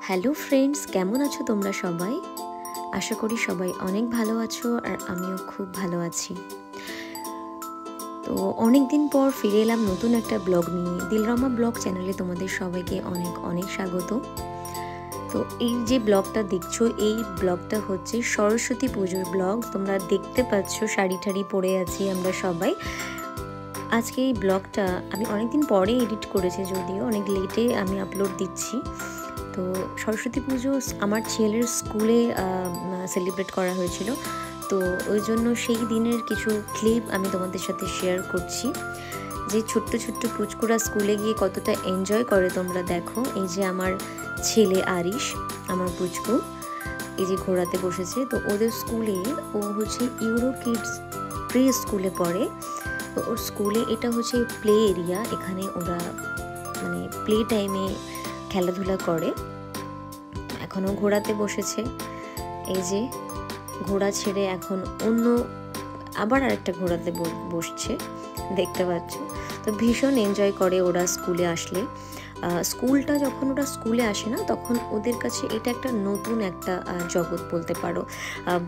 Hello friends, কেমন আছো তোমরা সবাই? আশা করি সবাই অনেক ভালো আছো আর আমিও খুব ভালো আছি। তো অনেক দিন পর ফিরে এলাম নতুন একটা ব্লগ নিয়ে। দিলরমা ব্লগ চ্যানেলে তোমাদের সবাইকে অনেক অনেক স্বাগত। তো এই যে ব্লগটা দেখছো, এই ব্লগটা হচ্ছে সরস্বতী পুজোর ব্লগ। তোমরা দেখতে পাচ্ছ শাড়ি ঠাড়ি পরে আছি আমরা সবাই। আজকে এই ব্লগটা আমি অনেকদিন পরে এডিট করেছি, যদিও অনেক লেটে আমি আপলোড দিচ্ছি। তো সরস্বতী পুজো আমার ছেলের স্কুলে সেলিব্রেট করা হয়েছিল, তো ওই জন্য সেই দিনের কিছু ক্লিপ আমি তোমাদের সাথে শেয়ার করছি। যে ছোট্ট ছোট্ট পুচকুরা স্কুলে গিয়ে কতটা এনজয় করে তোমরা দেখো। এই যে আমার ছেলে আরিশ, আমার পুচকু, এই যে ঘোড়াতে বসেছে। তো ওদের স্কুলে ও হচ্ছে ইউরো কিডস প্রি স্কুলে পড়ে। তো ওর স্কুলে এটা হচ্ছে প্লে এরিয়া, এখানে ওরা মানে প্লে টাইমে খেলাধুলা করে। এখনও ঘোড়াতে বসেছে, এই যে ঘোড়া ছেড়ে এখন অন্য আবার আরেকটা ঘোড়াতে বসছে, দেখতে পাচ্ছ। তো ভীষণ এনজয় করে ওরা স্কুলে আসলে। স্কুলটা যখন ওরা স্কুলে আসে না, তখন ওদের কাছে এটা একটা নতুন একটা জগৎ বলতে পারো।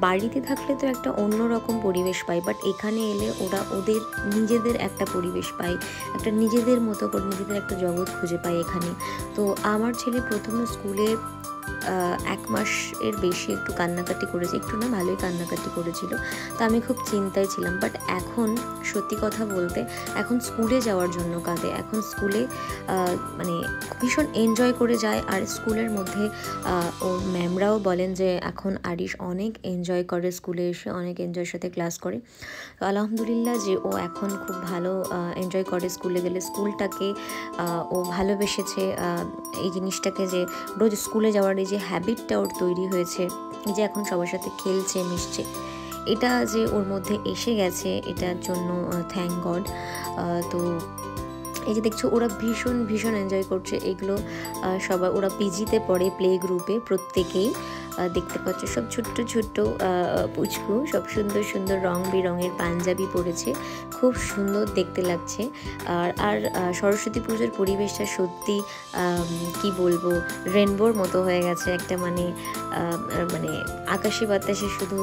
বাড়িতে থাকলে তো একটা অন্যরকম পরিবেশ পায়, বাট এখানে এলে ওরা ওদের নিজেদের একটা পরিবেশ পায়, একটা নিজেদের মতো করে নিজেদের একটা জগৎ খুঁজে পায় এখানে। তো আমার ছেলে প্রথমে স্কুলে 1 মাসের বেশি একটু কান্নাকাটি করেছে, একটু না ভালোই কান্নাকাটি করেছিল। তো আমি খুব চিন্তায় ছিলাম, বাট এখন সত্যি কথা বলতে এখন স্কুলে যাওয়ার জন্য কাঁদে। এখন স্কুলে মানে ভীষণ এনজয় করে যায়। আর স্কুলের মধ্যে ওর ম্যামরাও বলেন যে এখন আরিশ অনেক এনজয় করে, স্কুলে এসে অনেক এনজয়ের সাথে ক্লাস করে। তো আলহামদুলিল্লাহ যে ও এখন খুব ভালো এনজয় করে স্কুলে গেলে। স্কুলটাকে ও ভালোবেসেছে, এই জিনিসটাকে যে রোজ স্কুলে যাওয়ার এই যে হ্যাবিটটা ওর তৈরি হয়েছে, এই যে এখন সবার সাথে খেলছে মিশছে, এটা যে ওর মধ্যে এসে গেছে, এটার জন্য থ্যাংক গড। তো এই যে দেখছো ওরা ভীষণ ভীষণ এনজয় করছে এগুলো। সবাই ওরা পিজিতে পড়ে, প্লে গ্রুপে প্রত্যেকেই। দেখতে পাচ্ছ সব ছোট্ট ছোট্ট পুচকু, সব সুন্দর সুন্দর রং বেরঙের পাঞ্জাবি পরেছে, খুব সুন্দর দেখতে লাগছে। আর সরস্বতী পুজোর পরিবেশটা সত্যি কি বলবো, রেনবোর মতো হয়ে গেছে একটা, মানে মানে আকাশে বাতাসে শুধু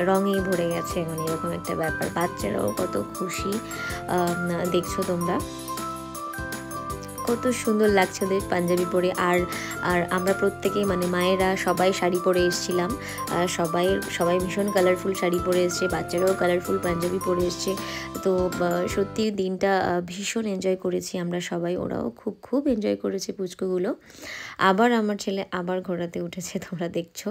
রঙেই ভরে গেছে, মানে এরকম একটা ব্যাপার। বাচ্চারাও কত খুশি, দেখছো তোমরা কত সুন্দর লাগছে ওদের পাঞ্জাবি পরে। আর আমরা প্রত্যেকেই মানে মায়েরা সবাই শাড়ি পরে এসেছিলাম, সবাই ভীষণ কালারফুল শাড়ি পরে এসছে, বাচ্চারাও কালারফুল পাঞ্জাবি পরে এসছে। তো সত্যি দিনটা ভীষণ এনজয় করেছি আমরা সবাই, ওরাও খুব খুব এনজয় করেছে পুচকুগুলো। আবার আমার ছেলে আবার ঘোড়াতে উঠেছে, তোমরা দেখছো।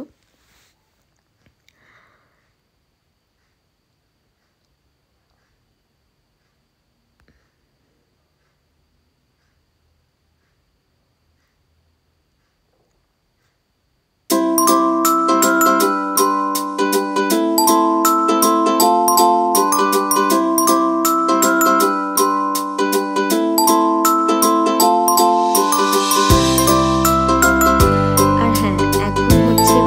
আর হ্যাঁ, এখন হচ্ছে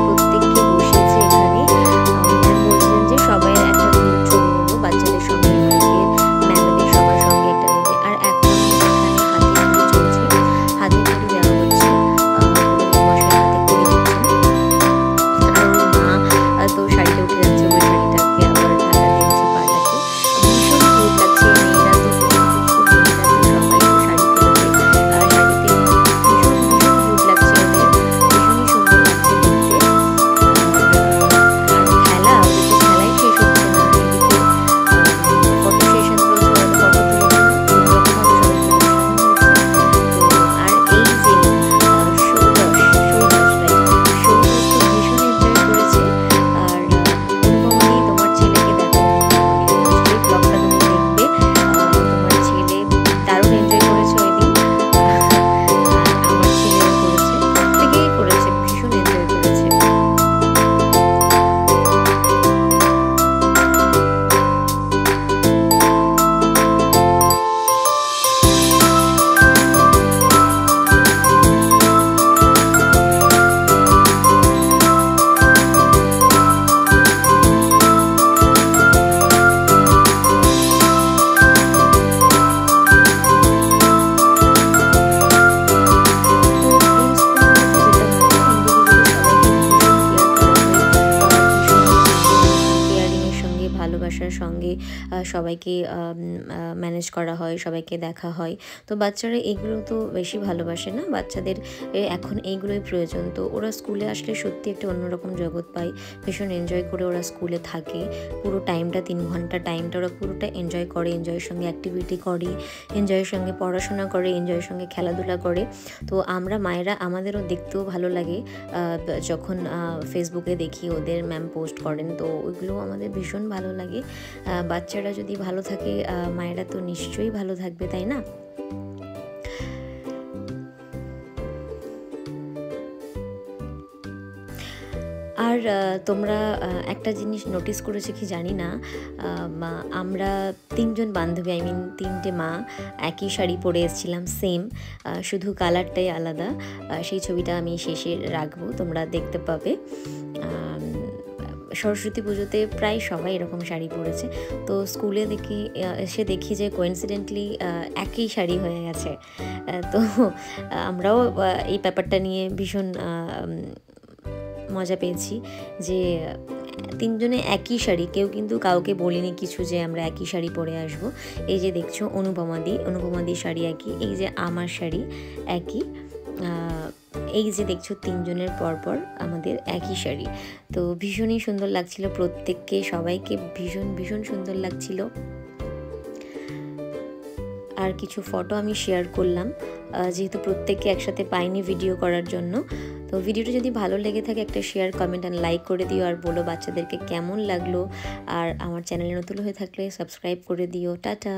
সবাইকে ম্যানেজ করা হয়, সবাইকে দেখা হয়। তো বাচ্চারা এগুলো তো বেশি ভালোবাসে না, বাচ্চাদের এখন এইগুলোই প্রয়োজন। তো ওরা স্কুলে আসলে সত্যি একটা অন্যরকম জগৎ পায়, ভীষণ এনজয় করে ওরা স্কুলে থাকে। পুরো টাইমটা 3 ঘন্টা টাইমটা ওরা পুরোটা এনজয় করে, এনজয়ের সঙ্গে অ্যাক্টিভিটি করে, এনজয়ের সঙ্গে পড়াশোনা করে, এনজয়ের সঙ্গে খেলাধুলা করে। তো আমরা মায়েরা আমাদেরও দেখতেও ভালো লাগে যখন ফেসবুকে দেখি ওদের ম্যাম পোস্ট করেন, তো ওইগুলো আমাদের ভীষণ ভালো লাগে। বাচ্চারা যদি ভালো থাকে মায়েরা তো নিশ্চয়ই ভালো থাকবে, তাই না? আর তোমরা একটা জিনিস নোটিস করেছো কি জানি না, আমরা 3জন বান্ধবী, আই মিন 3টে মা একই শাড়ি পরে এসেছিলাম, সেম, শুধু কালারটাই আলাদা। সেই ছবিটা আমি শেষে রাখবো, তোমরা দেখতে পাবে। সরস্বতী পুজোতে প্রায় সবাই এরকম শাড়ি পরেছে। তো স্কুলে এসে দেখি যে কোইন্সিডেন্টলি একই শাড়ি হয়ে গেছে। তো আমরাও এই ব্যাপারটা নিয়ে ভীষণ মজা পেয়েছি যে 3জনে একই শাড়ি, কেউ কিন্তু কাউকে বলিনি কিছু যে আমরা একই শাড়ি পরে আসবো। এই যে দেখছো অনুপমাদি শাড়ি একই, এই যে আমার শাড়ি একই, এই যে দেখছো 3জনের পরপর আমাদের একই শাড়ি। তো ভীষণই সুন্দর লাগছিল প্রত্যেককে, সবাইকে ভীষণ ভীষণ সুন্দর লাগছিল। আর কিছু ফটো আমি শেয়ার করলাম, যেহেতু প্রত্যেককে একসাথে পাইনি ভিডিও করার জন্য। তো ভিডিওটা যদি ভালো লেগে থাকে একটা শেয়ার, কমেন্ট আর লাইক করে দিও, আর বলো বাচ্চাদেরকে কেমন লাগলো। আর আমার চ্যানেলে নতুন হয়ে থাকলে সাবস্ক্রাইব করে দিও। টাটা।